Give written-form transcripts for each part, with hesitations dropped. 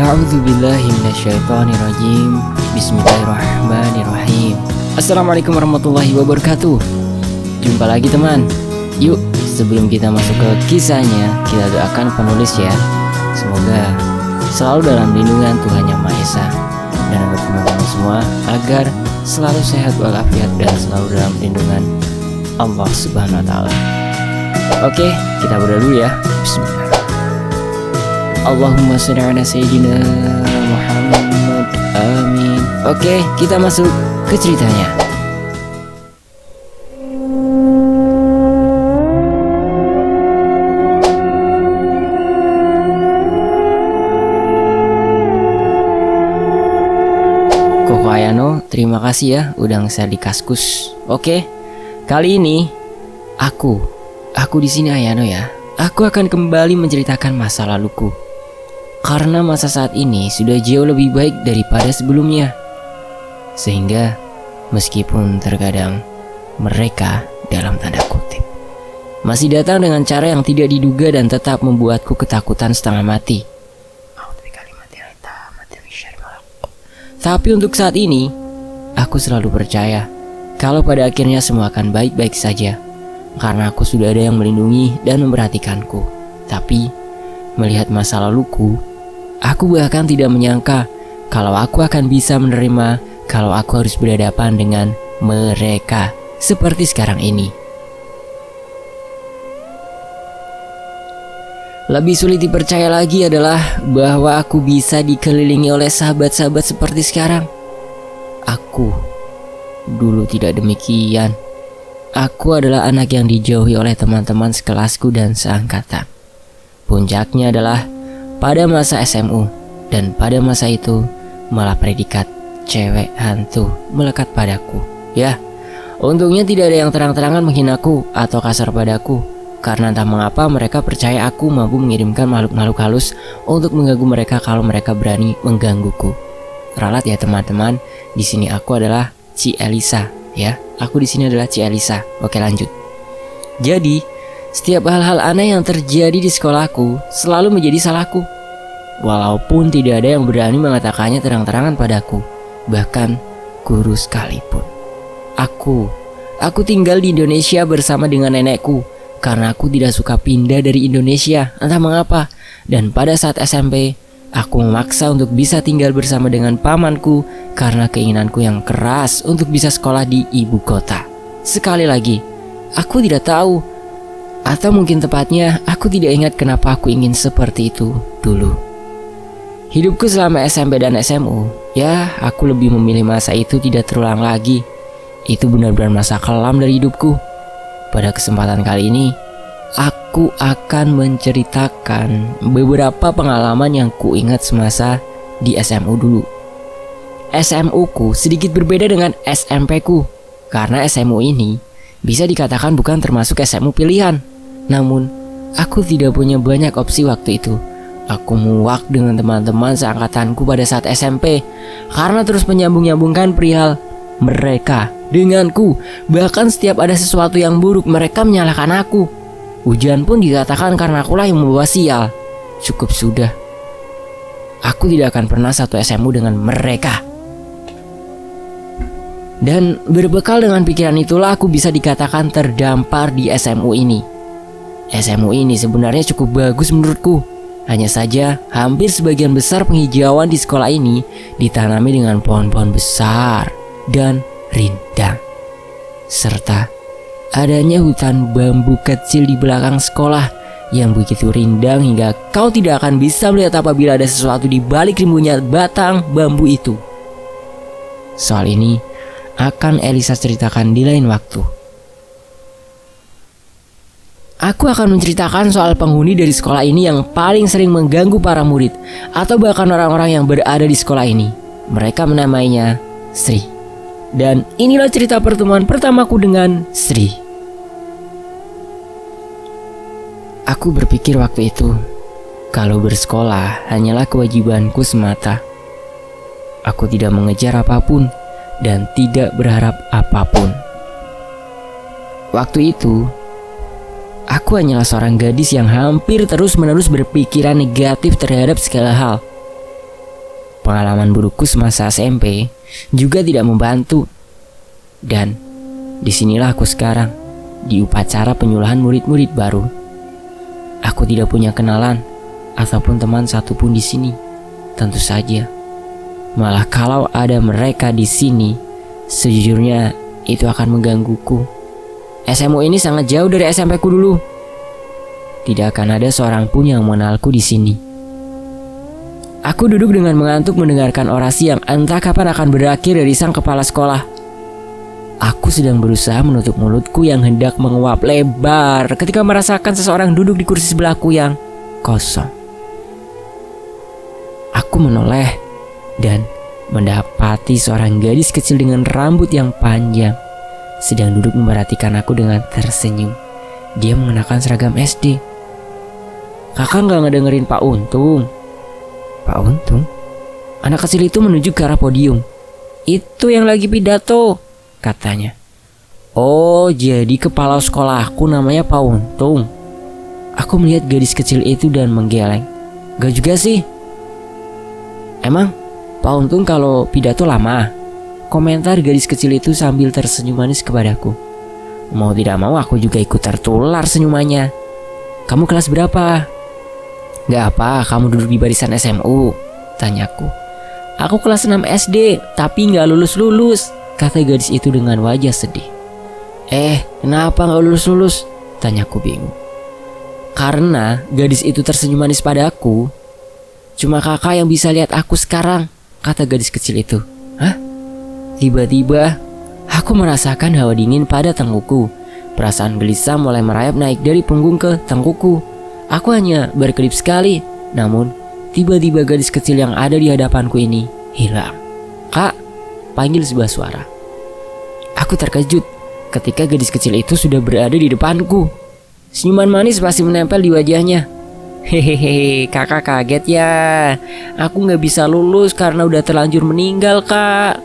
A'udzubillahi minasyaitonirrajim. Bismillahirrahmanirrahim. Assalamualaikum warahmatullahi wabarakatuh. Jumpa lagi teman. Yuk, sebelum kita masuk ke kisahnya, kita doakan penulis ya. Semoga selalu dalam lindungan Tuhan Yang Maha Esa, dan untuk teman-teman semua agar selalu sehat walafiat dan selalu dalam lindungan Allah Subhanahu wa taala. Oke, kita berdoa dulu ya. Bismillah. Allahumma sholli ala sayyidina Muhammad. Amin. Oke, kita masuk ke ceritanya. Koko Ayano, terima kasih ya udah nge-share di Kaskus. Oke, kali ini aku di sini Ayano ya. Aku akan kembali menceritakan masa laluku. Karena masa saat ini sudah jauh lebih baik daripada sebelumnya. Sehingga meskipun terkadang mereka dalam tanda kutip masih datang dengan cara yang tidak diduga dan tetap membuatku ketakutan setengah mati. Tapi untuk saat ini aku selalu percaya kalau pada akhirnya semua akan baik-baik saja. Karena aku sudah ada yang melindungi dan memperhatikanku. Tapi melihat masa laluku, aku bahkan tidak menyangka kalau aku akan bisa menerima kalau aku harus berhadapan dengan mereka seperti sekarang ini. Lebih sulit dipercaya lagi adalah bahwa aku bisa dikelilingi oleh sahabat-sahabat seperti sekarang. Aku dulu tidak demikian. Aku adalah anak yang dijauhi oleh teman-teman sekelasku dan seangkatan. Puncaknya adalah pada masa SMU, dan pada masa itu malah predikat cewek hantu melekat padaku. Ya, untungnya tidak ada yang terang-terangan menghinaku atau kasar padaku, karena entah mengapa mereka percaya aku mampu mengirimkan makhluk-makhluk halus untuk mengganggu mereka kalau mereka berani menggangguku. Ralat ya teman-teman, di sini aku adalah Ci Elisa ya. Aku di sini adalah Ci Elisa. Oke, lanjut. Jadi, setiap hal-hal aneh yang terjadi di sekolahku selalu menjadi salahku. Walaupun tidak ada yang berani mengatakannya terang-terangan padaku, bahkan guru sekalipun. Aku tinggal di Indonesia bersama dengan nenekku karena aku tidak suka pindah dari Indonesia, entah mengapa. Dan pada saat SMP, aku memaksa untuk bisa tinggal bersama dengan pamanku karena keinginanku yang keras untuk bisa sekolah di ibu kota. Sekali lagi, aku tidak tahu, atau mungkin tepatnya aku tidak ingat kenapa aku ingin seperti itu dulu. Hidupku selama SMP dan SMU, ya aku lebih memilih masa itu tidak terulang lagi. Itu benar-benar masa kelam dari hidupku. Pada kesempatan kali ini, aku akan menceritakan beberapa pengalaman yang kuingat semasa di SMU dulu. SMU ku sedikit berbeda dengan SMP ku, karena SMU ini bisa dikatakan bukan termasuk SMU pilihan. Namun, aku tidak punya banyak opsi waktu itu. Aku muak dengan teman-teman seangkatanku pada saat SMP karena terus menyambung-nyambungkan perihal mereka denganku. Bahkan setiap ada sesuatu yang buruk, mereka menyalahkan aku. Ujian pun dikatakan karena akulah yang membawa sial. Cukup sudah. Aku tidak akan pernah satu SMU dengan mereka. Dan berbekal dengan pikiran itulah aku bisa dikatakan terdampar di SMU ini. SMU ini sebenarnya cukup bagus menurutku. Hanya saja hampir sebagian besar penghijauan di sekolah ini ditanami dengan pohon-pohon besar dan rindang, serta adanya hutan bambu kecil di belakang sekolah yang begitu rindang hingga kau tidak akan bisa melihat apabila ada sesuatu di balik rimbunnya batang bambu itu. Soal ini akan Elisa ceritakan di lain waktu. Aku akan menceritakan soal penghuni dari sekolah ini yang paling sering mengganggu para murid atau bahkan orang-orang yang berada di sekolah ini. Mereka menamainya Sri. Dan inilah cerita pertemuan pertamaku dengan Sri. Aku berpikir waktu itu, kalau bersekolah hanyalah kewajibanku semata. Aku tidak mengejar apapun dan tidak berharap apapun. Waktu itu, aku hanyalah seorang gadis yang hampir terus-menerus berpikiran negatif terhadap segala hal. Pengalaman burukku semasa SMP juga tidak membantu. Dan disinilah aku sekarang, di upacara penyuluhan murid-murid baru. Aku tidak punya kenalan ataupun teman satupun di sini. Tentu saja. Malah kalau ada mereka di sini, sejujurnya itu akan menggangguku. SMU ini sangat jauh dari SMP ku dulu. Tidak akan ada seorang pun yang mengenalku di sini. Aku duduk dengan mengantuk mendengarkan orasi yang entah kapan akan berakhir dari sang kepala sekolah. Aku sedang berusaha menutup mulutku yang hendak menguap lebar ketika merasakan seseorang duduk di kursi sebelahku yang kosong. Aku menoleh dan mendapati seorang gadis kecil dengan rambut yang panjang sedang duduk memperhatikan aku dengan tersenyum. Dia mengenakan seragam SD. Kakak gak ngedengerin Pak Untung? Pak Untung? Anak kecil itu menuju ke arah podium. Itu yang lagi pidato, katanya. Oh, jadi kepala sekolahku namanya Pak Untung. Aku melihat gadis kecil itu dan menggeleng. Gak juga sih. Emang Pak Untung kalau pidato lama? Komentar gadis kecil itu sambil tersenyum manis kepadaku. Mau tidak mau aku juga ikut tertular senyumannya. Kamu kelas berapa? Gak apa, kamu duduk di barisan SMU, tanyaku. Aku kelas 6 SD, tapi gak lulus-lulus, kata gadis itu dengan wajah sedih. Kenapa gak lulus-lulus? Tanyaku bingung. Karena gadis itu tersenyum manis padaku. Cuma kakak yang bisa lihat aku sekarang, kata gadis kecil itu. Hah? Tiba-tiba aku merasakan hawa dingin pada tengkuku. Perasaan gelisah mulai merayap naik dari punggung ke tengkuku. Aku hanya berkedip sekali. Namun tiba-tiba gadis kecil yang ada di hadapanku ini hilang. Kak, panggil sebuah suara. Aku terkejut ketika gadis kecil itu sudah berada di depanku. Senyuman manis masih menempel di wajahnya. Hehehe, kakak kaget ya. Aku gak bisa lulus karena udah terlanjur meninggal, kak.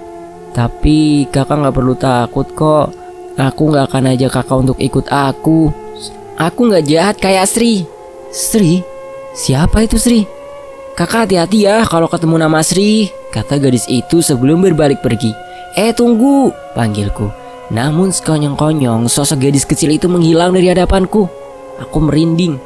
Tapi kakak gak perlu takut kok. Aku gak akan ajak kakak untuk ikut aku. Aku gak jahat kayak Sri. Sri? Siapa itu Sri? Kakak hati-hati ya kalau ketemu nama Sri, kata gadis itu sebelum berbalik pergi. Tunggu, panggilku. Namun sekonyong-konyong sosok gadis kecil itu menghilang dari hadapanku. Aku merinding.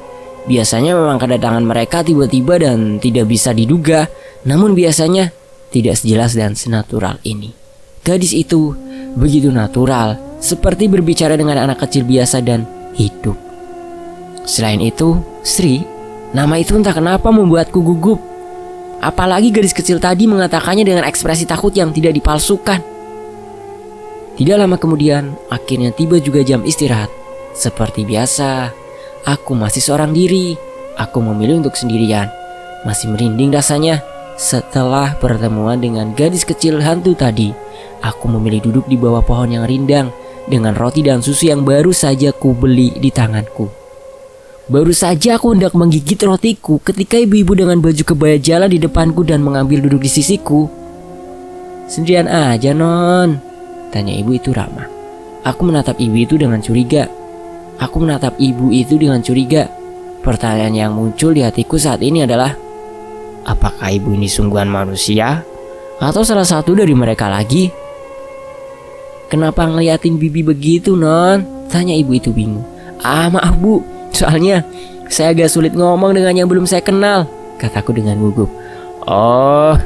Biasanya memang kedatangan mereka tiba-tiba dan tidak bisa diduga. Namun biasanya tidak sejelas dan senatural ini. Gadis itu begitu natural, seperti berbicara dengan anak kecil biasa dan hidup. Selain itu, Sri, nama itu entah kenapa membuatku gugup. Apalagi gadis kecil tadi mengatakannya dengan ekspresi takut yang tidak dipalsukan. Tidak lama kemudian, akhirnya tiba juga jam istirahat. Seperti biasa, aku masih seorang diri. Aku memilih untuk sendirian. Masih merinding rasanya. Setelah pertemuan dengan gadis kecil hantu tadi, aku memilih duduk di bawah pohon yang rindang dengan roti dan susu yang baru saja ku beli di tanganku. Baru saja aku hendak menggigit rotiku ketika ibu-ibu dengan baju kebaya jalan di depanku dan mengambil duduk di sisiku. Sendirian aja non? Tanya ibu itu ramah. Aku menatap ibu itu dengan curiga. Pertanyaan yang muncul di hatiku saat ini adalah, apakah ibu ini sungguhan manusia? Atau salah satu dari mereka lagi? Kenapa ngeliatin bibi begitu non? Tanya ibu itu bingung. Maaf bu, soalnya saya agak sulit ngomong dengan yang belum saya kenal, kataku dengan gugup. Oh,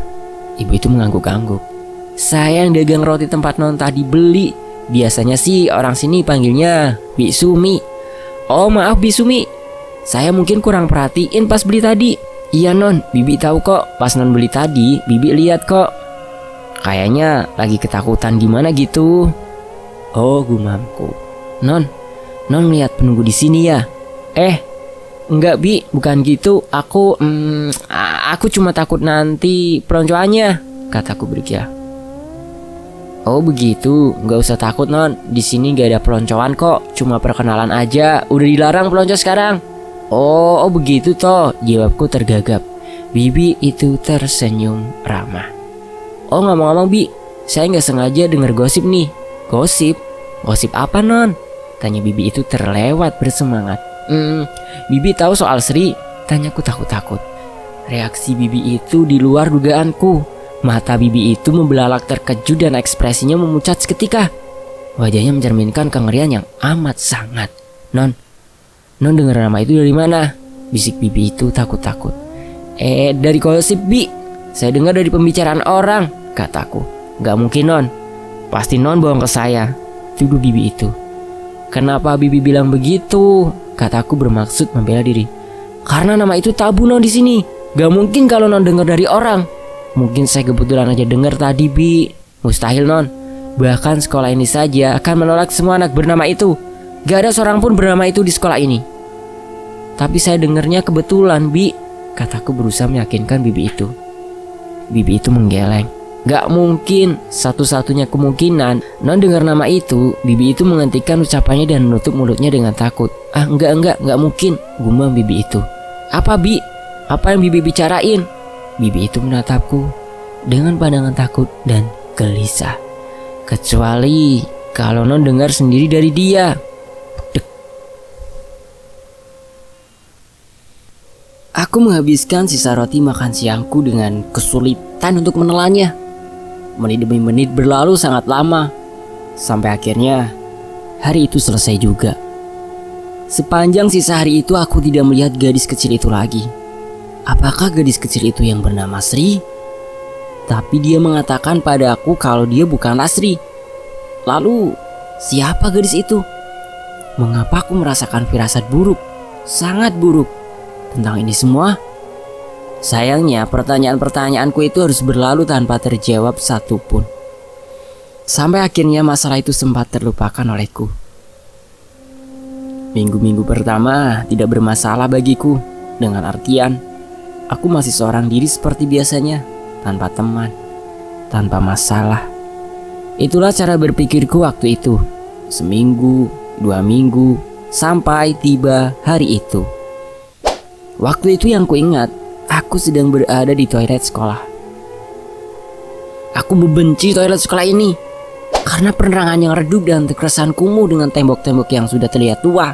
ibu itu mengangguk-angguk. Saya yang dagang roti tempat non tadi beli. Biasanya sih orang sini panggilnya Bi Sumi. Oh maaf Bi Sumi, saya mungkin kurang perhatiin pas beli tadi. Iya non, bibi tahu kok. Pas non beli tadi, bibi lihat kok. Kayaknya lagi ketakutan gimana gitu. Oh gumamku. Non lihat penunggu di sini ya? Enggak Bi, bukan gitu. Aku cuma takut nanti peloncoannya, kataku berkilah. Oh begitu, nggak usah takut non. Di sini nggak ada peloncoan kok, cuma perkenalan aja. Udah dilarang pelonco sekarang. Oh begitu toh, jawabku tergagap. Bibi itu tersenyum ramah. Oh ngomong-ngomong Bi, saya nggak sengaja dengar gosip nih. Gosip? Gosip apa non? Tanya bibi itu terlewat bersemangat. Bibi tahu soal Sri? Tanyaku takut-takut. Reaksi bibi itu di luar dugaanku. Mata bibi itu membelalak terkejut dan ekspresinya memucat seketika. Wajahnya mencerminkan kengerian yang amat sangat. Non dengar nama itu dari mana? Bisik bibi itu takut-takut. Dari gosip, Bi. Saya dengar dari pembicaraan orang, kataku. Gak mungkin, Non. Pasti Non bohong ke saya, tuduh bibi itu. Kenapa bibi bilang begitu? Kataku bermaksud membela diri. Karena nama itu tabu, Non, di sini. Gak mungkin kalau Non dengar dari orang. Mungkin saya kebetulan aja dengar tadi, Bi. Mustahil, Non. Bahkan sekolah ini saja akan menolak semua anak bernama itu. Gak ada seorang pun bernama itu di sekolah ini. Tapi saya dengarnya kebetulan, Bi. Kataku berusaha meyakinkan bibi itu. Bibi itu menggeleng. Gak mungkin. Satu-satunya kemungkinan Non dengar nama itu. Bibi itu menghentikan ucapannya dan menutup mulutnya dengan takut. Enggak mungkin, gumam bibi itu. Apa, Bi? Apa yang bibi bicarain? Bibi itu menatapku dengan pandangan takut dan gelisah. Kecuali kalau Non dengar sendiri dari dia. Aku menghabiskan sisa roti makan siangku dengan kesulitan untuk menelannya. Menit demi menit berlalu sangat lama. Sampai akhirnya hari itu selesai juga. Sepanjang sisa hari itu aku tidak melihat gadis kecil itu lagi. Apakah gadis kecil itu yang bernama Sri? Tapi dia mengatakan pada aku kalau dia bukanlah Sri. Lalu siapa gadis itu? Mengapa aku merasakan firasat buruk? Sangat buruk tentang ini semua? Sayangnya pertanyaan-pertanyaanku itu harus berlalu tanpa terjawab satupun. Sampai akhirnya masalah itu sempat terlupakan olehku. Minggu-minggu pertama tidak bermasalah bagiku. Dengan artian, aku masih seorang diri seperti biasanya. Tanpa teman, tanpa masalah. Itulah cara berpikirku waktu itu. Seminggu, 2 minggu, sampai tiba hari itu. Waktu itu yang kuingat, aku sedang berada di toilet sekolah. Aku membenci toilet sekolah ini karena penerangan yang redup dan terkesan kumuh dengan tembok-tembok yang sudah terlihat tua.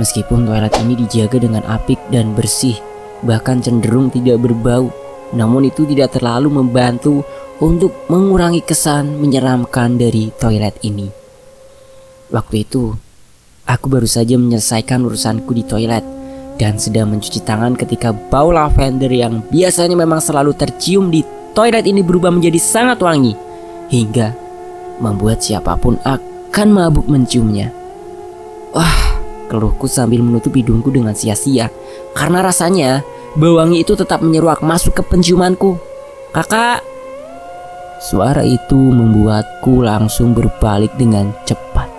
Meskipun toilet ini dijaga dengan apik dan bersih, bahkan cenderung tidak berbau, namun itu tidak terlalu membantu untuk mengurangi kesan menyeramkan dari toilet ini. Waktu itu, aku baru saja menyelesaikan urusanku di toilet dan sedang mencuci tangan ketika bau lavender yang biasanya memang selalu tercium di toilet ini berubah menjadi sangat wangi hingga membuat siapapun akan mabuk menciumnya. Wah, keluhku sambil menutup hidungku dengan sia-sia karena rasanya bau wangi itu tetap menyeruak masuk ke penciumanku. Kakak! Suara itu membuatku langsung berbalik dengan cepat.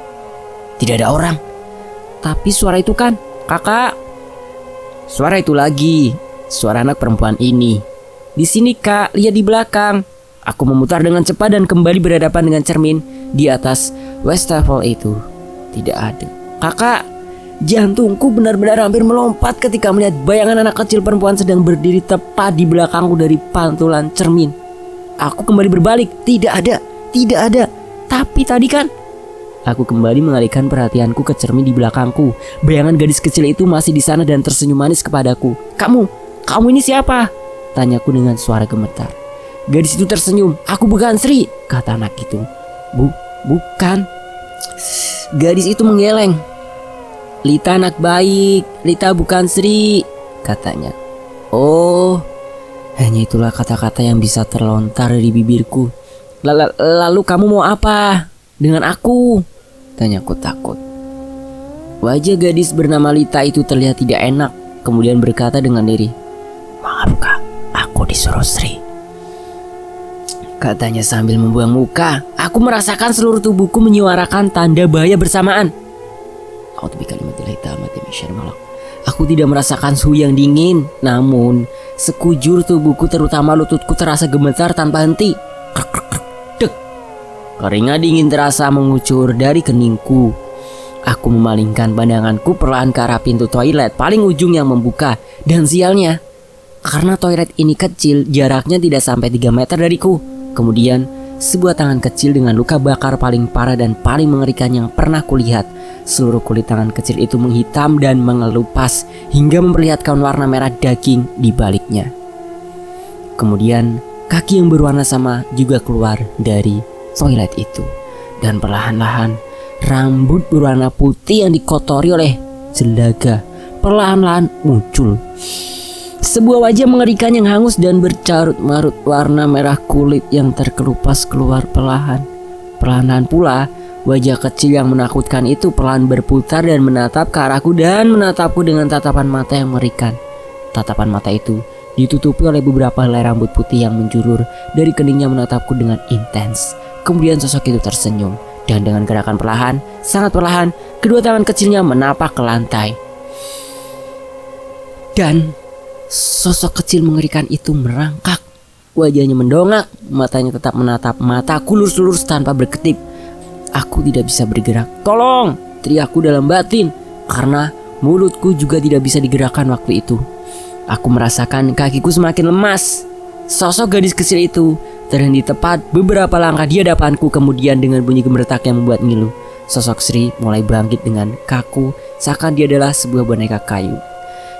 Tidak ada orang. Tapi suara itu kan, kakak! Suara itu lagi, suara anak perempuan ini. Di sini, Kak, lihat di belakang. Aku memutar dengan cepat dan kembali berhadapan dengan cermin di atas wastafel itu. Tidak ada. Kakak! Jantungku benar-benar hampir melompat ketika melihat bayangan anak kecil perempuan sedang berdiri tepat di belakangku dari pantulan cermin. Aku kembali berbalik. Tidak ada. Tapi tadi kan. Aku kembali mengalihkan perhatianku ke cermin di belakangku. Bayangan gadis kecil itu masih di sana dan tersenyum manis kepadaku. Kamu ini siapa? Tanyaku dengan suara gemetar. Gadis itu tersenyum. Aku bukan Sri, kata anak itu. Bukan. Gadis itu menggeleng. Lita anak baik, Lita bukan Sri, katanya. Oh, hanya itulah kata-kata yang bisa terlontar dari bibirku. Lalu kamu mau apa dengan aku? Tanyaku takut. Wajah gadis bernama Lita itu terlihat tidak enak. Kemudian berkata dengan diri, maaf kak, aku disuruh Sri, katanya sambil membuang muka. Aku merasakan seluruh tubuhku menyuarakan tanda bahaya bersamaan. Aku tidak merasakan suhu yang dingin, namun sekujur tubuhku terutama lututku terasa gemetar tanpa henti. Keringat dingin terasa mengucur dari keningku. Aku memalingkan pandanganku perlahan ke arah pintu toilet paling ujung yang membuka. Dan sialnya, karena toilet ini kecil, jaraknya tidak sampai 3 meter dariku. Kemudian, sebuah tangan kecil dengan luka bakar paling parah dan paling mengerikan yang pernah kulihat. Seluruh kulit tangan kecil itu menghitam dan mengelupas hingga memperlihatkan warna merah daging di baliknya. Kemudian, kaki yang berwarna sama juga keluar dari toilet itu. Dan perlahan-lahan rambut berwarna putih yang dikotori oleh jelaga perlahan-lahan muncul. Sebuah wajah mengerikan yang hangus dan bercarut-marut warna merah kulit yang terkelupas keluar perlahan. Perlahan-lahan pula wajah kecil yang menakutkan itu perlahan berputar dan menatap ke arahku dan menatapku dengan tatapan mata yang mengerikan. Tatapan mata itu ditutupi oleh beberapa helai rambut putih yang menjulur dari keningnya menatapku dengan intens. Kemudian sosok itu tersenyum dan dengan gerakan perlahan, sangat perlahan, kedua tangan kecilnya menapak ke lantai. Dan sosok kecil mengerikan itu merangkak. Wajahnya mendongak, matanya tetap menatap mataku lurus-lurus tanpa berkedip. Aku tidak bisa bergerak. "Tolong!" teriakku dalam batin, karena mulutku juga tidak bisa digerakkan waktu itu. Aku merasakan kakiku semakin lemas. Sosok gadis kecil itu terhenti tepat beberapa langkah di hadapanku, kemudian dengan bunyi gemeretak yang membuat ngilu, sosok Sri mulai bangkit dengan kaku seakan dia adalah sebuah boneka kayu.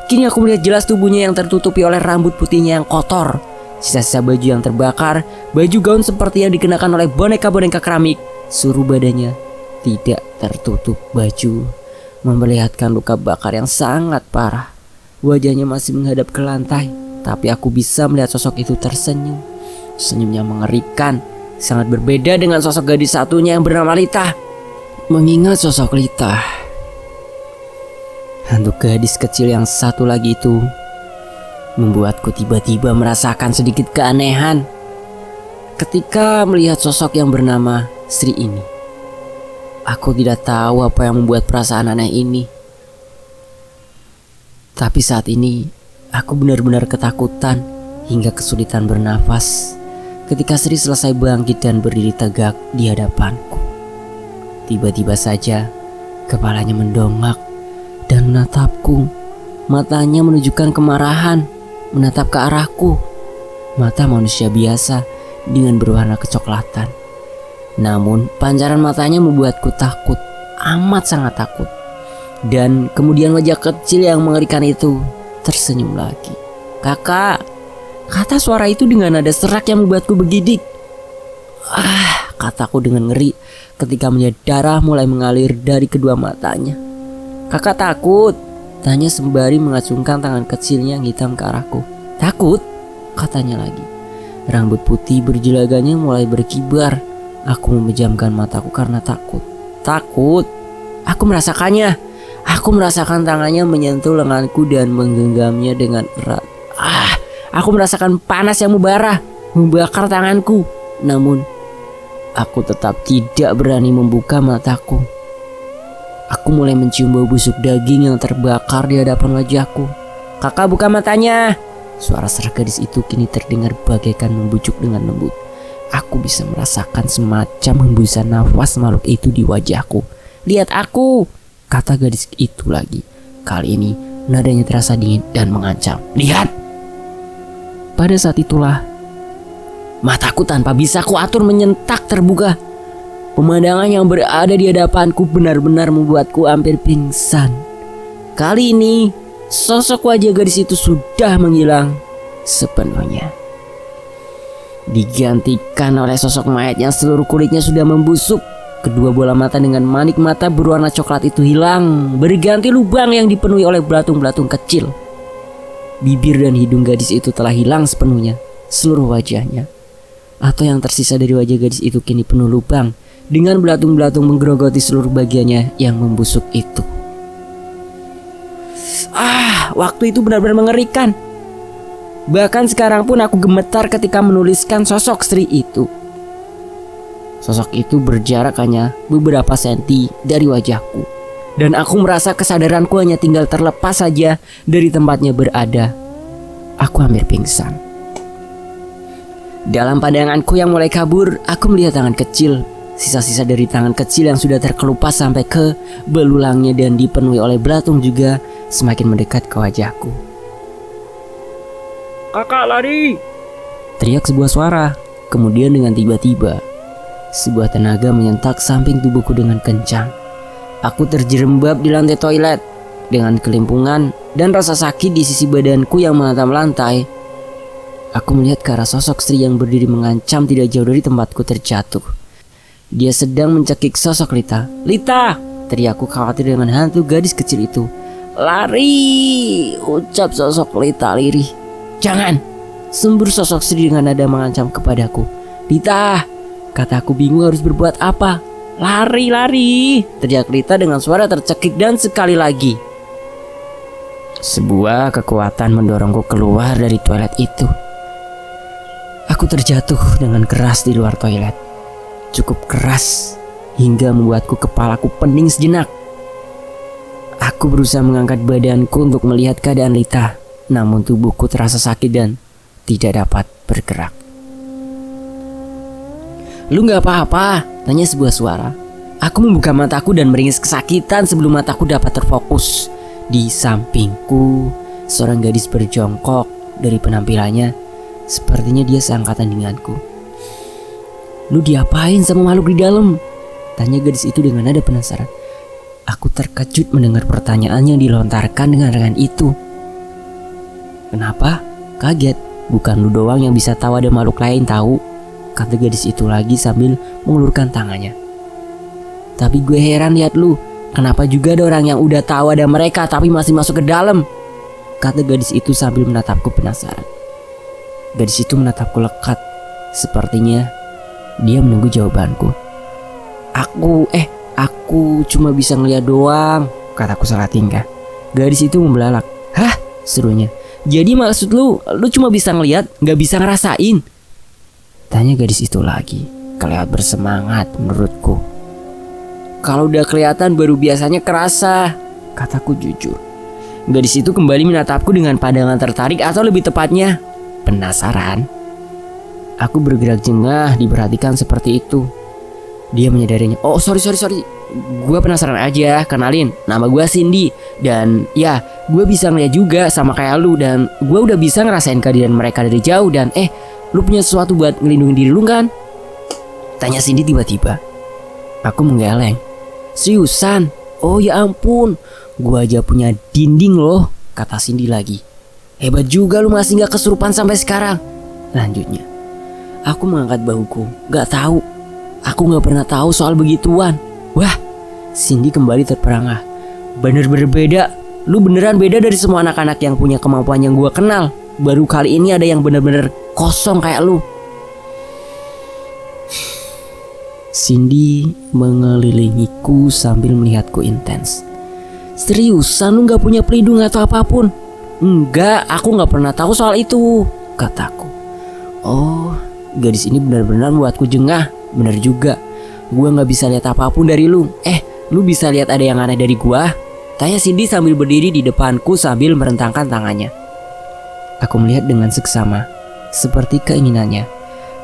Kini aku melihat jelas tubuhnya yang tertutupi oleh rambut putihnya yang kotor, sisa-sisa baju yang terbakar, baju gaun seperti yang dikenakan oleh boneka-boneka keramik. Seluruh badannya tidak tertutup baju, memperlihatkan luka bakar yang sangat parah. Wajahnya masih menghadap ke lantai, tapi aku bisa melihat sosok itu tersenyum. Senyumnya mengerikan, sangat berbeda dengan sosok gadis satunya yang bernama Lita. Mengingat sosok Lita, hantu gadis kecil yang satu lagi itu membuatku tiba-tiba merasakan sedikit keanehan ketika melihat sosok yang bernama Sri ini. Aku tidak tahu apa yang membuat perasaan aneh ini, tapi saat ini aku benar-benar ketakutan hingga kesulitan bernafas ketika Sri selesai bangkit dan berdiri tegak di hadapanku. Tiba-tiba saja kepalanya mendongak dan menatapku. Matanya menunjukkan kemarahan, menatap ke arahku. Mata manusia biasa dengan berwarna kecoklatan. Namun pancaran matanya membuatku takut, amat sangat takut. Dan kemudian wajah kecil yang mengerikan itu tersenyum lagi. "Kakak," kata suara itu dengan nada serak yang membuatku bergidik. Kataku dengan ngeri ketika melihat darah mulai mengalir dari kedua matanya. "Kakak takut?" tanya sembari mengacungkan tangan kecilnya yang hitam ke arahku. "Takut?" katanya lagi. Rambut putih berjelaganya mulai berkibar. Aku memejamkan mataku karena takut. Takut? Aku merasakannya. Aku merasakan tangannya menyentuh lenganku dan menggenggamnya dengan erat. Aku merasakan panas yang membara, membakar tanganku. Namun aku tetap tidak berani membuka mataku. Aku mulai mencium bau busuk daging yang terbakar di hadapan wajahku. "Kakak, buka matanya!" Suara serak gadis itu kini terdengar bagaikan membujuk dengan lembut. Aku bisa merasakan semacam hembusan nafas makhluk itu di wajahku. "Lihat aku!" kata gadis itu lagi. Kali ini nadanya terasa dingin dan mengancam. "Lihat!" Pada saat itulah mataku tanpa bisa kuatur menyentak terbuka. Pemandangan yang berada di hadapanku benar-benar membuatku hampir pingsan. Kali ini sosok wajah gadis itu sudah menghilang sepenuhnya, digantikan oleh sosok mayat yang seluruh kulitnya sudah membusuk. Kedua bola mata dengan manik mata berwarna coklat itu hilang, berganti lubang yang dipenuhi oleh belatung-belatung kecil. Bibir dan hidung gadis itu telah hilang sepenuhnya. Seluruh wajahnya atau yang tersisa dari wajah gadis itu kini penuh lubang dengan belatung-belatung menggerogoti seluruh bagiannya yang membusuk itu. Waktu itu benar-benar mengerikan. Bahkan sekarang pun aku gemetar ketika menuliskan sosok Sri itu. Sosok itu berjarak hanya beberapa senti dari wajahku. Dan aku merasa kesadaranku hanya tinggal terlepas saja dari tempatnya berada. Aku hampir pingsan. Dalam pandanganku yang mulai kabur, aku melihat tangan kecil. Sisa-sisa dari tangan kecil yang sudah terkelupas sampai ke belulangnya dan dipenuhi oleh belatung juga semakin mendekat ke wajahku. "Kakak, lari!" teriak sebuah suara. Kemudian dengan tiba-tiba sebuah tenaga menyentak samping tubuhku dengan kencang. Aku terjerembab di lantai toilet dengan kelimpungan dan rasa sakit di sisi badanku yang menghantam lantai. Aku melihat ke arah sosok Sri yang berdiri mengancam tidak jauh dari tempatku terjatuh. Dia sedang mencekik sosok Lita. "Lita!" teriakku khawatir dengan hantu gadis kecil itu. "Lari!" ucap sosok Lita lirih. "Jangan!" sembur sosok Sri dengan nada mengancam kepadaku. "Lita!" kataku bingung harus berbuat apa. "Lari, lari!" teriak Lita dengan suara tercekik dan sekali lagi. Sebuah kekuatan mendorongku keluar dari toilet itu. Aku terjatuh dengan keras di luar toilet. Cukup keras hingga membuatku kepalaku pening sejenak. Aku berusaha mengangkat badanku untuk melihat keadaan Lita, namun tubuhku terasa sakit dan tidak dapat bergerak. "Lu gak apa-apa?" tanya sebuah suara. Aku membuka mataku dan meringis kesakitan sebelum mataku dapat terfokus. Di sampingku, seorang gadis berjongkok. Dari penampilannya, sepertinya dia seangkatan denganku. "Lu diapain sama makhluk di dalam?" tanya gadis itu dengan nada penasaran. Aku terkejut mendengar pertanyaan yang dilontarkan dengan ringan itu. "Kenapa?" Kaget. "Bukan lu doang yang bisa tahu ada makhluk lain tahu," kata gadis itu lagi sambil mengulurkan tangannya. "Tapi gue heran lihat lu. Kenapa juga ada orang yang udah tahu ada mereka tapi masih masuk ke dalam?" kata gadis itu sambil menatapku penasaran. Gadis itu menatapku lekat. Sepertinya dia menunggu jawabanku. Aku cuma bisa ngeliat doang," kataku salah tingkah. Gadis itu membelalak. "Hah?" serunya. "Jadi maksud lu cuma bisa ngeliat, gak bisa ngerasain?" tanya gadis itu lagi. Kelihatan bersemangat menurutku. "Kalau udah kelihatan baru biasanya kerasa," kataku jujur. Gadis itu kembali menatapku dengan pandangan tertarik atau lebih tepatnya penasaran. Aku bergerak jengah diperhatikan seperti itu. Dia menyadarinya. "Oh sorry. Gue penasaran aja, kenalin. Nama gue Cindy. Dan ya gue bisa ngeliat juga sama kayak lu. Dan gue udah bisa ngerasain kehadiran mereka dari jauh. Dan lu punya sesuatu buat ngelindungin diri lu kan?" tanya Cindy tiba-tiba. Aku menggeleng. "Seriusan? Oh ya ampun, gue aja punya dinding loh," kata Cindy lagi. "Hebat juga lu masih gak kesurupan sampai sekarang," lanjutnya. Aku mengangkat bahuku. "Gak tahu. Aku gak pernah tahu soal begituan." Wah, Cindy kembali terperangah. "Bener-bener beda. Lu beneran beda dari semua anak-anak yang punya kemampuan yang gue kenal. Baru kali ini ada yang bener-bener kosong kayak lu." Cindy mengelilingiku sambil melihatku intens. "Seriusan lu gak punya pelindung atau apapun?" "Enggak, aku gak pernah tahu soal itu," kataku. Oh, gadis ini benar-benar membuatku jengah. Benar juga, gua gak bisa lihat apapun dari lu. Lu bisa lihat ada yang aneh dari gua?" tanya Cindy sambil berdiri di depanku sambil merentangkan tangannya. Aku melihat dengan seksama, seperti keinginannya.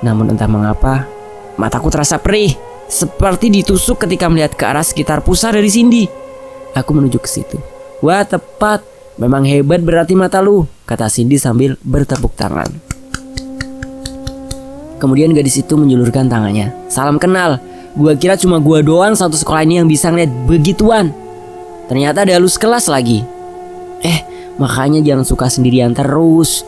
Namun entah mengapa, mataku terasa perih, seperti ditusuk ketika melihat ke arah sekitar pusar dari Cindy. Aku menuju ke situ. "Wah, tepat. Memang hebat berarti mata lu," kata Cindy sambil bertepuk tangan. Kemudian gadis itu menjulurkan tangannya. "Salam kenal. Gua kira cuma gua doang satu sekolah ini yang bisa ngeliat begituan. Ternyata ada lu sekelas lagi." Makanya jangan suka sendirian terus.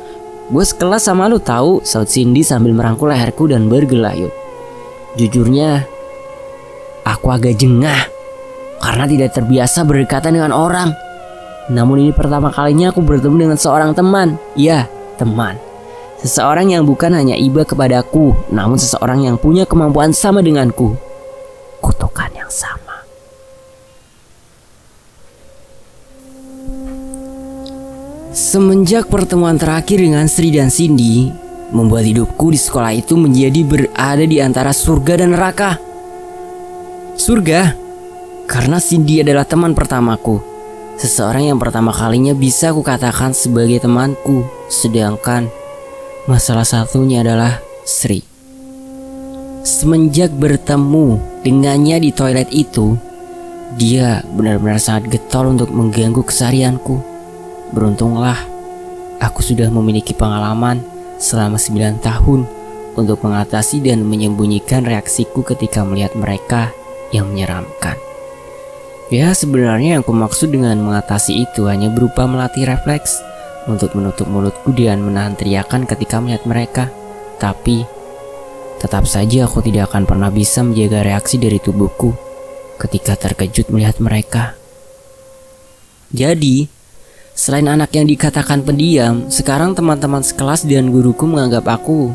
Gue sekelas sama lu tahu," saut Cindy sambil merangkul leherku dan bergelayut. Jujurnya, aku agak jengah karena tidak terbiasa berdekatan dengan orang. Namun ini pertama kalinya aku bertemu dengan seorang teman. Ya, teman. Seseorang yang bukan hanya iba kepadaku, namun seseorang yang punya kemampuan sama denganku. Kutukan yang sama. Semenjak pertemuan terakhir dengan Sri dan Cindy, membuat hidupku di sekolah itu menjadi berada di antara surga dan neraka. Surga, karena Cindy adalah teman pertamaku. Seseorang yang pertama kalinya bisa kukatakan sebagai temanku. Sedangkan masalah satunya adalah Sri. Semenjak bertemu dengannya di toilet itu, dia benar-benar sangat getol untuk mengganggu keseharianku. Beruntunglah aku sudah memiliki pengalaman selama 9 tahun untuk mengatasi dan menyembunyikan reaksiku ketika melihat mereka yang menyeramkan. Ya, sebenarnya yang aku maksud dengan mengatasi itu hanya berupa melatih refleks, untuk menutup mulutku dan menahan teriakan ketika melihat mereka. Tapi tetap saja aku tidak akan pernah bisa menjaga reaksi dari tubuhku ketika terkejut melihat mereka. Jadi, selain anak yang dikatakan pendiam, sekarang teman-teman sekelas dan guruku menganggap aku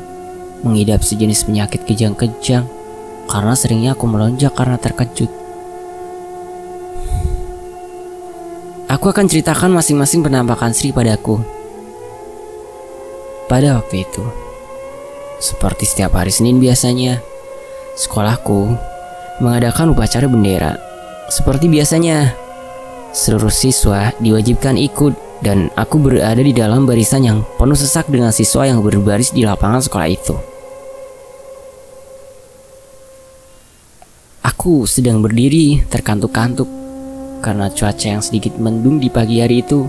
mengidap sejenis penyakit kejang-kejang karena seringnya aku melonjak karena terkejut. Aku akan ceritakan masing-masing penampakan Sri padaku. Pada waktu itu, seperti setiap hari Senin biasanya, sekolahku mengadakan upacara bendera. Seperti biasanya, seluruh siswa diwajibkan ikut dan aku berada di dalam barisan yang penuh sesak dengan siswa yang berbaris di lapangan sekolah itu. Aku sedang berdiri terkantuk-kantuk karena cuaca yang sedikit mendung di pagi hari itu,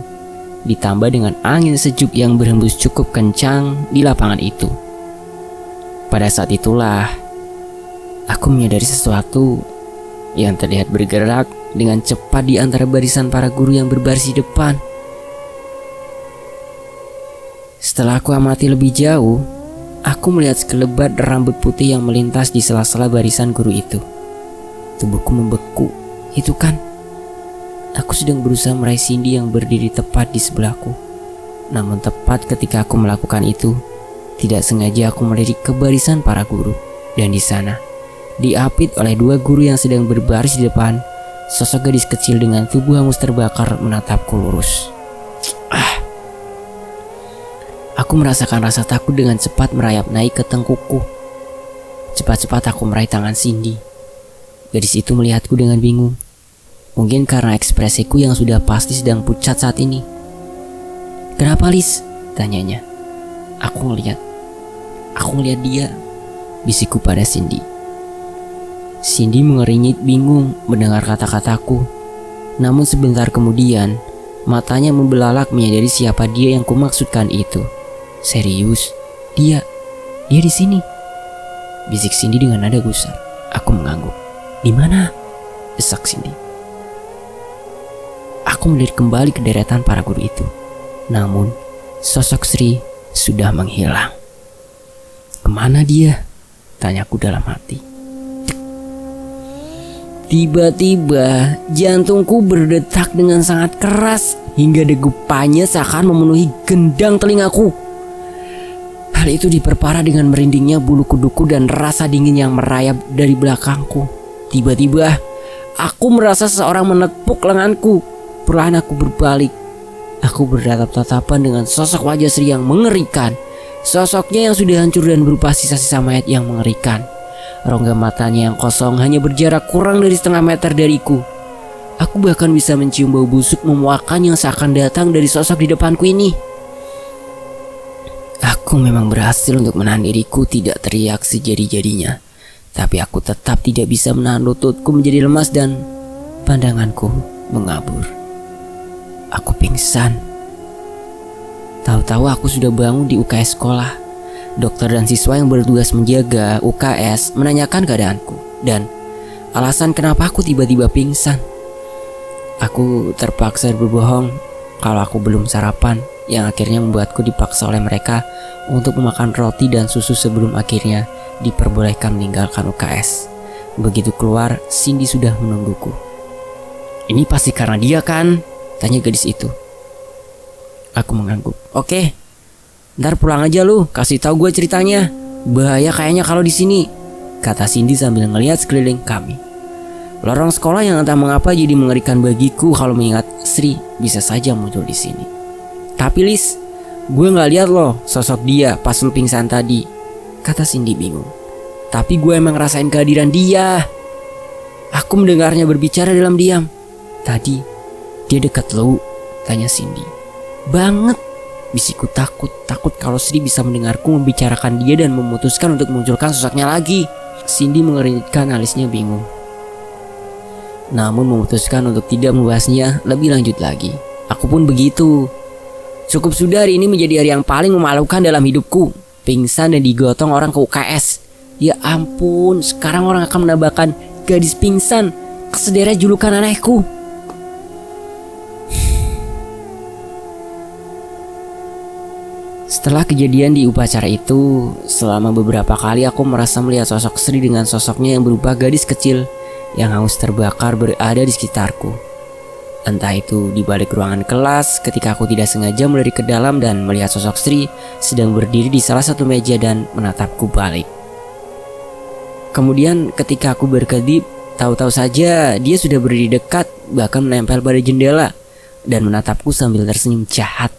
ditambah dengan angin sejuk yang berhembus cukup kencang di lapangan itu. Pada saat itulah aku menyadari sesuatu yang terlihat bergerak dengan cepat di antara barisan para guru yang berbaris di depan. Setelah aku amati lebih jauh, aku melihat sekelebat rambut putih yang melintas di sela-sela barisan guru itu. Tubuhku membeku. Itu kan, aku sedang berusaha meraih Cindy yang berdiri tepat di sebelahku. Namun tepat ketika aku melakukan itu, tidak sengaja aku melirik ke barisan para guru. Dan di sana, diapit oleh dua guru yang sedang berbaris di depan, sosok gadis kecil dengan tubuh hangus terbakar menatapku lurus. Aku merasakan rasa takut dengan cepat merayap naik ke tengkukku. Cepat-cepat aku meraih tangan Cindy. Gadis itu melihatku dengan bingung. Mungkin karena ekspresiku yang sudah pasti sedang pucat saat ini. "Kenapa, Lis?" tanyanya. Aku ngeliat dia," bisikku pada Cindy. Cindy mengeringit bingung mendengar kata-kataku. Namun sebentar kemudian, matanya membelalak menyadari siapa dia yang kumaksudkan itu. "Serius? Dia di sini?" bisik Cindy dengan nada gusar. Aku mengangguk. "Di mana?" desak Cindy. Aku melirik kembali ke deretan para guru itu. Namun, sosok Sri sudah menghilang. "Kemana dia?" tanyaku dalam hati. Tiba-tiba, jantungku berdetak dengan sangat keras hingga degupannya seakan memenuhi gendang telingaku. Hal itu diperparah dengan merindingnya bulu kuduku dan rasa dingin yang merayap dari belakangku. Tiba-tiba, aku merasa seseorang menepuk lenganku. Perlahan aku berbalik. Aku bertatap-tatapan dengan sosok wajah Sri yang mengerikan. Sosoknya yang sudah hancur dan berupa sisa-sisa mayat yang mengerikan. Rongga matanya yang kosong hanya berjarak kurang dari setengah meter dariku. Aku bahkan bisa mencium bau busuk memuakan yang seakan datang dari sosok di depanku ini. Aku memang berhasil untuk menahan diriku tidak teriak sejadi-jadinya. Tapi aku tetap tidak bisa menahan lututku menjadi lemas dan pandanganku mengabur. Aku pingsan. Tahu-tahu aku sudah bangun di UKS sekolah. Dokter dan siswa yang bertugas menjaga UKS menanyakan keadaanku dan alasan kenapa aku tiba-tiba pingsan. Aku terpaksa berbohong kalau aku belum sarapan, yang akhirnya membuatku dipaksa oleh mereka untuk memakan roti dan susu sebelum akhirnya diperbolehkan meninggalkan UKS. Begitu keluar, Cindy sudah menungguku. "Ini pasti karena dia kan?" tanya gadis itu. Aku mengangguk. "Oke, ntar pulang aja lu, kasih tahu gue ceritanya. Bahaya kayaknya kalau di sini," kata Cindy sambil ngelihat sekeliling kami. Lorong sekolah yang entah mengapa jadi mengerikan bagiku kalau mengingat Sri bisa saja muncul di sini. "Tapi Lis, gue nggak lihat loh sosok dia pas lu pingsan tadi," kata Cindy bingung. "Tapi gue emang rasain kehadiran dia." Aku mendengarnya berbicara dalam diam. "Tadi dia dekat lu?" tanya Cindy. "Banget," bisikku takut kalau Sri bisa mendengarku membicarakan dia dan memutuskan untuk memunculkan sosoknya lagi. Cindy mengeringitkan alisnya bingung, namun memutuskan untuk tidak membahasnya lebih lanjut lagi. Aku pun begitu. Cukup sudah hari ini menjadi hari yang paling memalukan dalam hidupku. Pingsan dan digotong orang ke UKS. Ya ampun, sekarang orang akan menambahkan gadis pingsan ke sederet julukan anehku. Setelah kejadian di upacara itu, selama beberapa kali aku merasa melihat sosok Sri dengan sosoknya yang berupa gadis kecil yang haus terbakar berada di sekitarku. Entah itu di balik ruangan kelas ketika aku tidak sengaja melirik ke dalam dan melihat sosok Sri sedang berdiri di salah satu meja dan menatapku balik. Kemudian ketika aku berkedip, tahu-tahu saja dia sudah berdiri dekat, bahkan menempel pada jendela dan menatapku sambil tersenyum jahat,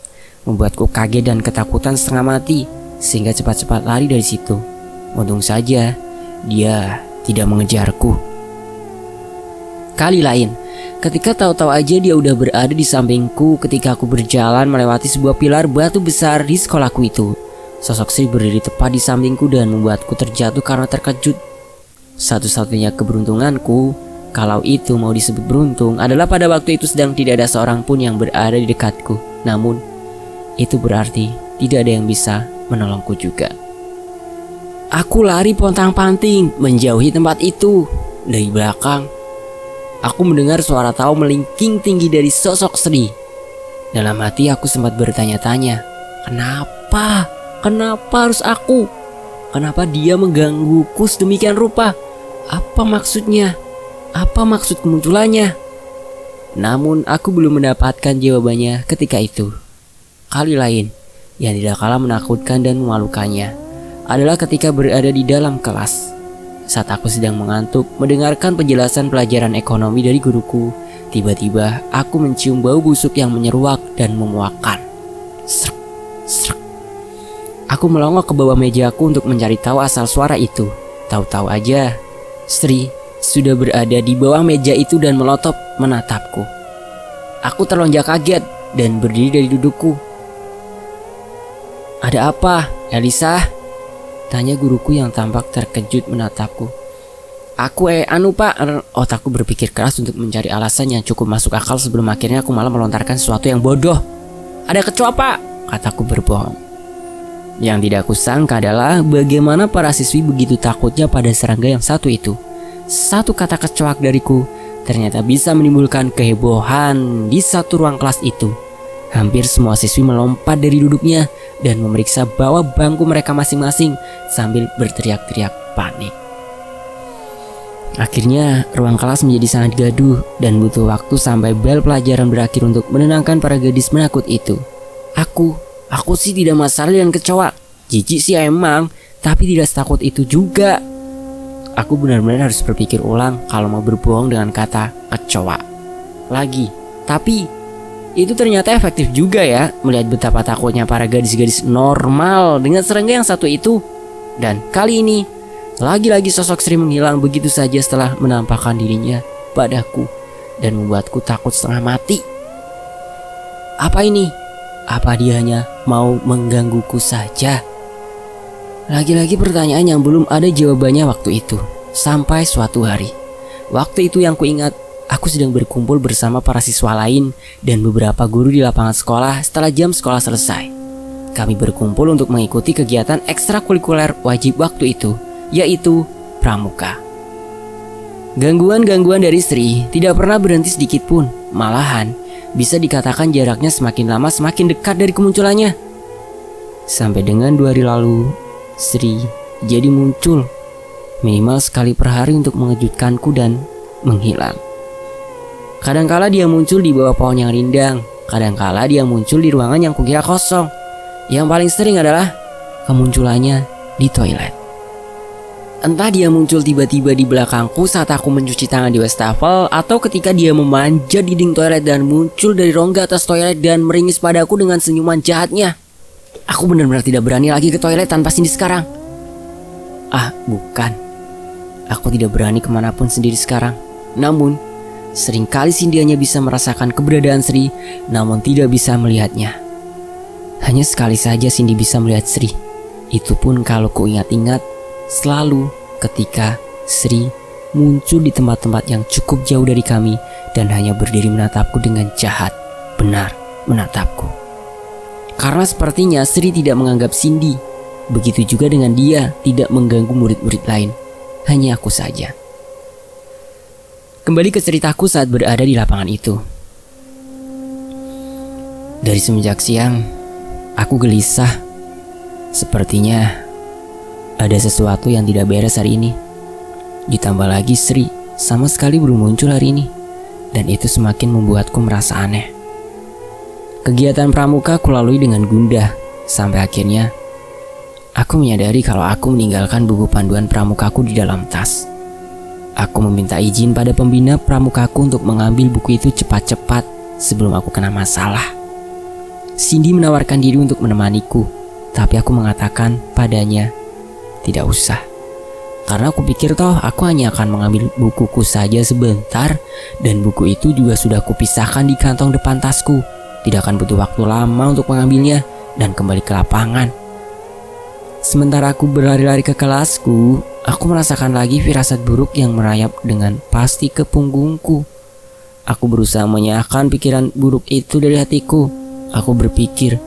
membuatku kaget dan ketakutan setengah mati sehingga cepat-cepat lari dari situ. Untung saja dia tidak mengejarku. Kali lain, ketika tahu-tahu aja dia udah berada di sampingku ketika aku berjalan melewati sebuah pilar batu besar di sekolahku itu. Sosok Sri berdiri tepat di sampingku dan membuatku terjatuh karena terkejut. Satu-satunya keberuntunganku, kalau itu mau disebut beruntung, adalah pada waktu itu sedang tidak ada seorang pun yang berada di dekatku. Namun itu berarti tidak ada yang bisa menolongku juga. Aku lari pontang-panting menjauhi tempat itu. Dari belakang, aku mendengar suara tawa melingking tinggi dari sosok Sri. Dalam hati aku sempat bertanya-tanya, kenapa? Kenapa harus aku? Kenapa dia menggangguku sedemikian rupa? Apa maksudnya? Apa maksud kemunculannya? Namun aku belum mendapatkan jawabannya ketika itu. Kali lain yang tidak kalah menakutkan dan memalukannya adalah ketika berada di dalam kelas. Saat aku sedang mengantuk mendengarkan penjelasan pelajaran ekonomi dari guruku, tiba-tiba aku mencium bau busuk yang menyeruak dan memuakkan. Srek, srek. Aku melongok ke bawah mejaku untuk mencari tahu asal suara itu. Tahu-tahu aja Sri sudah berada di bawah meja itu dan melotot menatapku. Aku terlonjak kaget dan berdiri dari dudukku. "Ada apa, Elisa?" tanya guruku yang tampak terkejut menatapku. Aku Pak." Otakku berpikir keras untuk mencari alasan yang cukup masuk akal sebelum akhirnya aku malah melontarkan sesuatu yang bodoh. "Ada kecoa, Pak," kataku berbohong. Yang tidak aku sangka adalah bagaimana para siswi begitu takutnya pada serangga yang satu itu. Satu kata kecoak dariku ternyata bisa menimbulkan kehebohan di satu ruang kelas itu. Hampir semua siswi melompat dari duduknya dan memeriksa bawah bangku mereka masing-masing sambil berteriak-teriak panik. Akhirnya ruang kelas menjadi sangat gaduh dan butuh waktu sampai bel pelajaran berakhir untuk menenangkan para gadis menakut itu. Aku sih tidak masalah dengan kecoa. Jijik sih emang, tapi tidak setakut itu juga. Aku benar-benar harus berpikir ulang kalau mau berbohong dengan kata kecoa lagi. Tapi itu ternyata efektif juga ya, melihat betapa takutnya para gadis-gadis normal dengan serangga yang satu itu. Dan kali ini lagi-lagi sosok Sri menghilang begitu saja setelah menampakkan dirinya padaku dan membuatku takut setengah mati. Apa ini? Apa dia hanya mau menggangguku saja? Lagi-lagi pertanyaan yang belum ada jawabannya waktu itu. Sampai suatu hari, waktu itu yang kuingat, aku sedang berkumpul bersama para siswa lain dan beberapa guru di lapangan sekolah setelah jam sekolah selesai. Kami berkumpul untuk mengikuti kegiatan ekstrakurikuler wajib waktu itu, yaitu pramuka. Gangguan-gangguan dari Sri tidak pernah berhenti sedikit pun. Malahan bisa dikatakan jaraknya semakin lama semakin dekat dari kemunculannya. Sampai dengan 2 hari lalu, Sri jadi muncul minimal sekali per hari untuk mengejutkanku dan menghilang. Kadangkala dia muncul di bawah pohon yang rindang, kadangkala dia muncul di ruangan yang kukira kosong. Yang paling sering adalah kemunculannya di toilet. Entah dia muncul tiba-tiba di belakangku saat aku mencuci tangan di wastafel, atau ketika dia memanjat dinding toilet dan muncul dari rongga atas toilet dan meringis padaku dengan senyuman jahatnya. Aku benar-benar tidak berani lagi ke toilet tanpa Cindy sekarang. Bukan. Aku tidak berani kemanapun sendiri sekarang. Namun seringkali Cindy hanya bisa merasakan keberadaan Sri, namun tidak bisa melihatnya. Hanya sekali saja Cindy bisa melihat Sri. Itu pun kalau ku ingat-ingat, selalu ketika Sri muncul di tempat-tempat yang cukup jauh dari kami dan hanya berdiri menatapku dengan jahat, benar menatapku. Karena sepertinya Sri tidak menganggap Cindy. Begitu juga dengan dia tidak mengganggu murid-murid lain. Hanya aku saja. Kembali ke ceritaku saat berada di lapangan itu. Dari semenjak siang, aku gelisah Sepertinya ada sesuatu yang tidak beres hari ini. Ditambah lagi Sri sama sekali belum muncul hari ini, dan itu semakin membuatku merasa aneh. Kegiatan pramuka aku lalui dengan gundah, sampai akhirnya aku menyadari kalau aku meninggalkan buku panduan pramukaku di dalam tas. Aku meminta izin pada pembina pramukaku untuk mengambil buku itu cepat-cepat sebelum aku kena masalah. Cindy menawarkan diri untuk menemaniku, tapi aku mengatakan padanya tidak usah. Karena aku pikir toh aku hanya akan mengambil bukuku saja sebentar, dan buku itu juga sudah kupisahkan di kantong depan tasku. Tidak akan butuh waktu lama untuk mengambilnya dan kembali ke lapangan. Sementara aku berlari-lari ke kelasku, aku merasakan lagi firasat buruk yang merayap dengan pasti ke punggungku. Aku berusaha menyakan pikiran buruk itu dari hatiku. Aku berpikir,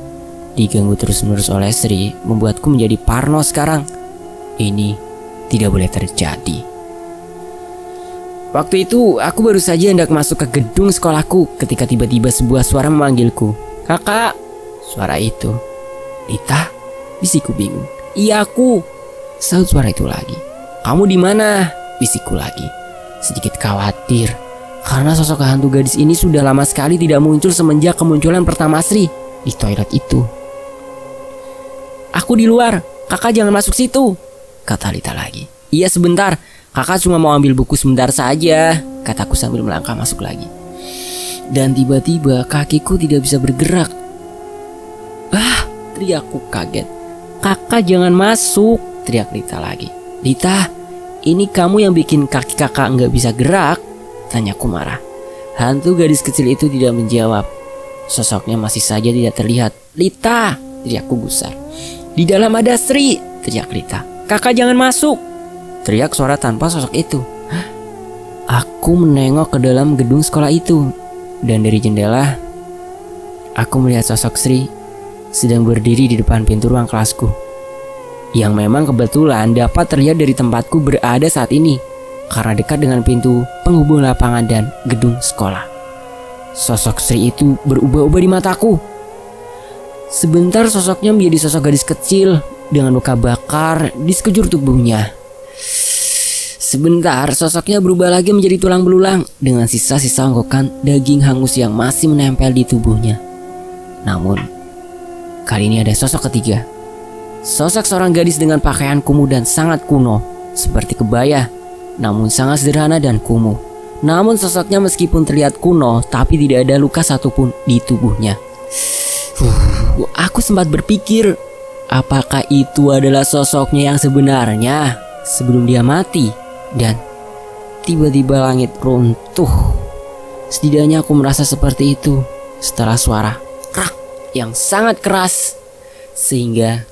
diganggu terus-menerus oleh Sri membuatku menjadi parno sekarang. Ini tidak boleh terjadi. Waktu itu aku baru saja hendak masuk ke gedung sekolahku ketika tiba-tiba sebuah suara memanggilku. "Kakak!" Suara itu. "Lita?" bisikku bingung. "Iya aku," sahut suara itu lagi. "Kamu di mana?" bisikku lagi. Sedikit khawatir karena sosok hantu gadis ini sudah lama sekali tidak muncul semenjak kemunculan pertama Sri di toilet itu. "Aku di luar, kakak jangan masuk situ," kata Lita lagi. "Iya sebentar, kakak cuma mau ambil buku sebentar saja," kataku sambil melangkah masuk lagi. Dan tiba-tiba kakiku tidak bisa bergerak. "Ah!" teriakku kaget. "Kakak jangan masuk," teriak Lita lagi. "Lita, ini kamu yang bikin kaki kakak nggak bisa gerak?" tanyaku marah. Hantu gadis kecil itu tidak menjawab. Sosoknya masih saja tidak terlihat. "Lita!" teriakku gusar. "Di dalam ada Sri!" teriak Lita. "Kakak jangan masuk!" teriak suara tanpa sosok itu. Aku menengok ke dalam gedung sekolah itu, dan dari jendela aku melihat sosok Sri sedang berdiri di depan pintu ruang kelasku, yang memang kebetulan dapat terlihat dari tempatku berada saat ini karena dekat dengan pintu penghubung lapangan dan gedung sekolah. Sosok Sri itu berubah-ubah di mataku. Sebentar sosoknya menjadi sosok gadis kecil dengan luka bakar di sekujur tubuhnya. Sebentar sosoknya berubah lagi menjadi tulang belulang dengan sisa-sisa onggokan daging hangus yang masih menempel di tubuhnya. Namun kali ini ada sosok ketiga. Sosok seorang gadis dengan pakaian kumuh dan sangat kuno, seperti kebaya, namun sangat sederhana dan kumuh. Namun sosoknya meskipun terlihat kuno, tapi tidak ada luka satupun di tubuhnya. Aku sempat berpikir, apakah itu adalah sosoknya yang sebenarnya sebelum dia mati? Dan tiba-tiba langit runtuh. Setidaknya aku merasa seperti itu setelah suara krak yang sangat keras, sehingga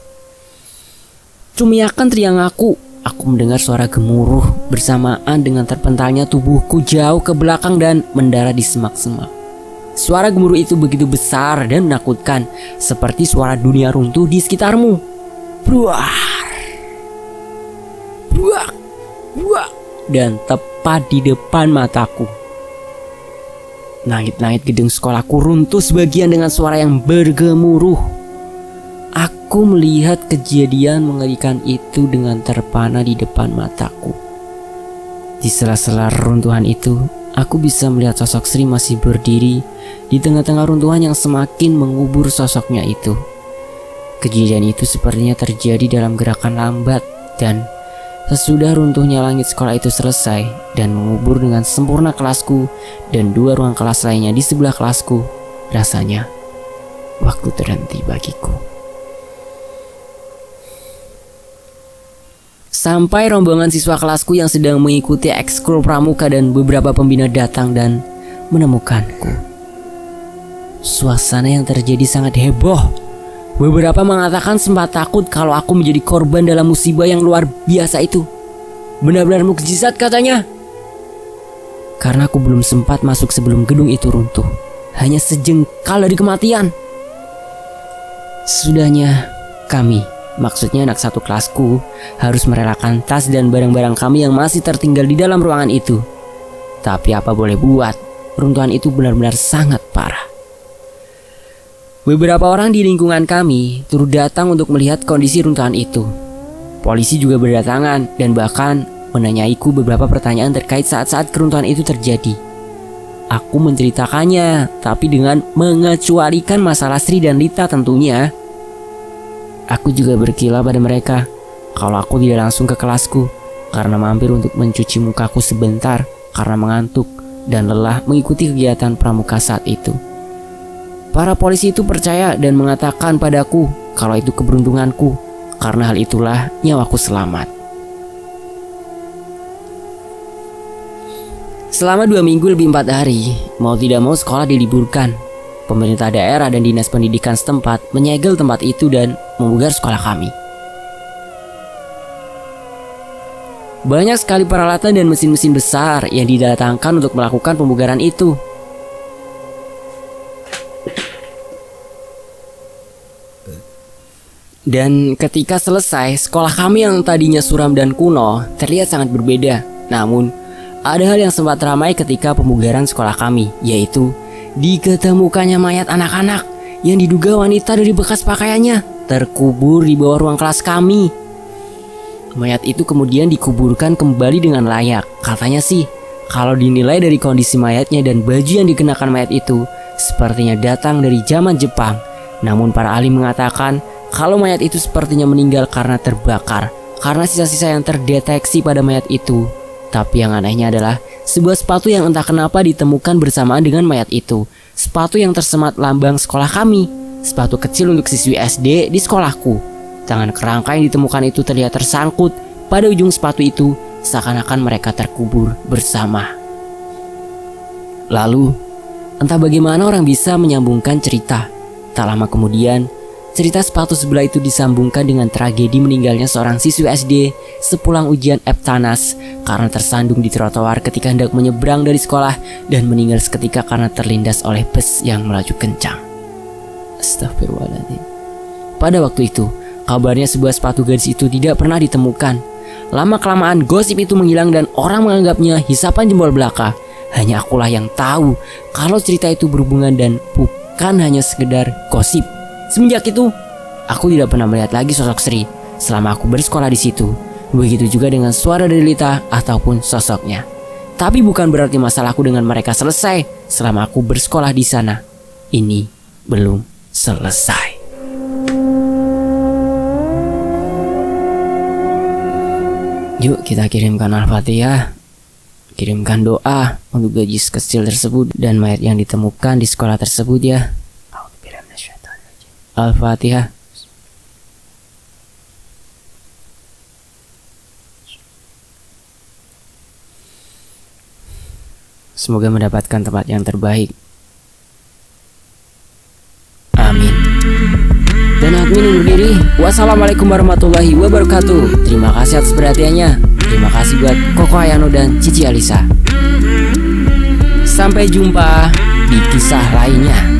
cumiakan teriang aku mendengar suara gemuruh bersamaan dengan terpentalnya tubuhku jauh ke belakang dan mendarat di semak-semak. Suara gemuruh itu begitu besar dan menakutkan, seperti suara dunia runtuh di sekitarmu. Bruar, bruak, bruak, dan tepat di depan mataku. Langit-langit gedung sekolahku runtuh sebagian dengan suara yang bergemuruh. Aku melihat kejadian mengerikan itu dengan terpana di depan mataku. Di sela-sela runtuhan itu, aku bisa melihat sosok Sri masih berdiri di tengah-tengah runtuhan yang semakin mengubur sosoknya itu. Kejadian itu sepertinya terjadi dalam gerakan lambat, dan sesudah runtuhnya langit sekolah itu selesai dan mengubur dengan sempurna kelasku dan dua ruang kelas lainnya di sebelah kelasku, rasanya waktu terhenti bagiku. Sampai rombongan siswa kelasku yang sedang mengikuti ekskul pramuka dan beberapa pembina datang dan menemukanku. Suasana yang terjadi sangat heboh. Beberapa mengatakan sempat takut kalau aku menjadi korban dalam musibah yang luar biasa itu. Benar-benar mukjizat katanya. Karena aku belum sempat masuk sebelum gedung itu runtuh. Hanya sejengkal dari kematian. Sesudahnya kami, maksudnya anak satu kelasku, harus merelakan tas dan barang-barang kami yang masih tertinggal di dalam ruangan itu. Tapi apa boleh buat, runtuhan itu benar-benar sangat parah. Beberapa orang di lingkungan kami turut datang untuk melihat kondisi runtuhan itu. Polisi juga berdatangan dan bahkan menanyaiku beberapa pertanyaan terkait saat-saat keruntuhan itu terjadi. Aku menceritakannya, tapi dengan mengecualikan masalah Sri dan Lita tentunya. Aku juga berkilah pada mereka kalau aku tidak langsung ke kelasku karena mampir untuk mencuci mukaku sebentar karena mengantuk dan lelah mengikuti kegiatan pramuka saat itu. Para polisi itu percaya dan mengatakan padaku kalau itu keberuntunganku, karena hal itulah nyawaku selamat. Selama 2 minggu lebih 4 hari, mau tidak mau sekolah diliburkan. Pemerintah daerah dan dinas pendidikan setempat menyegel tempat itu dan membugar sekolah kami. Banyak sekali peralatan dan mesin-mesin besar yang didatangkan untuk melakukan pembugaran itu. Dan ketika selesai, sekolah kami yang tadinya suram dan kuno terlihat sangat berbeda. Namun, ada hal yang sempat ramai ketika pemugaran sekolah kami, yaitu diketemukannya mayat anak-anak yang diduga wanita dari bekas pakaiannya terkubur di bawah ruang kelas kami. Mayat itu kemudian dikuburkan kembali dengan layak. Katanya sih, kalau dinilai dari kondisi mayatnya dan baju yang dikenakan mayat itu, sepertinya datang dari zaman Jepang. Namun para ahli mengatakan kalau mayat itu sepertinya meninggal karena terbakar, karena sisa-sisa yang terdeteksi pada mayat itu. Tapi yang anehnya adalah sebuah sepatu yang entah kenapa ditemukan bersamaan dengan mayat itu. Sepatu yang tersemat lambang sekolah kami. Sepatu kecil untuk siswi SD di sekolahku. Tangan kerangka yang ditemukan itu terlihat tersangkut pada ujung sepatu itu, seakan-akan mereka terkubur bersama. Lalu, entah bagaimana orang bisa menyambungkan cerita. Tak lama kemudian, cerita sepatu sebelah itu disambungkan dengan tragedi meninggalnya seorang siswi SD sepulang ujian Eptanas karena tersandung di trotoar ketika hendak menyeberang dari sekolah dan meninggal seketika karena terlindas oleh bus yang melaju kencang. Astagfirullahaladzim. Pada waktu itu, kabarnya sebuah sepatu gadis itu tidak pernah ditemukan. Lama-kelamaan gosip itu menghilang dan orang menganggapnya hisapan jempol belaka. Hanya akulah yang tahu kalau cerita itu berhubungan dan bukan hanya sekedar gosip. Semenjak itu, aku tidak pernah melihat lagi sosok Sri selama aku bersekolah di situ. Begitu juga dengan suara dari Lita ataupun sosoknya. Tapi bukan berarti masalahku dengan mereka selesai selama aku bersekolah di sana. Ini belum selesai. Yuk kita kirimkan Al-Fatihah, kirimkan doa untuk gadis kecil tersebut dan mayat yang ditemukan di sekolah tersebut ya. Al-Fatihah. Semoga mendapatkan tempat yang terbaik. Amin. Dan admin undur diri. Wassalamualaikum warahmatullahi wabarakatuh. Terima kasih atas perhatiannya. Terima kasih buat Koko Ayano dan Cici Alisa. Sampai jumpa di kisah lainnya.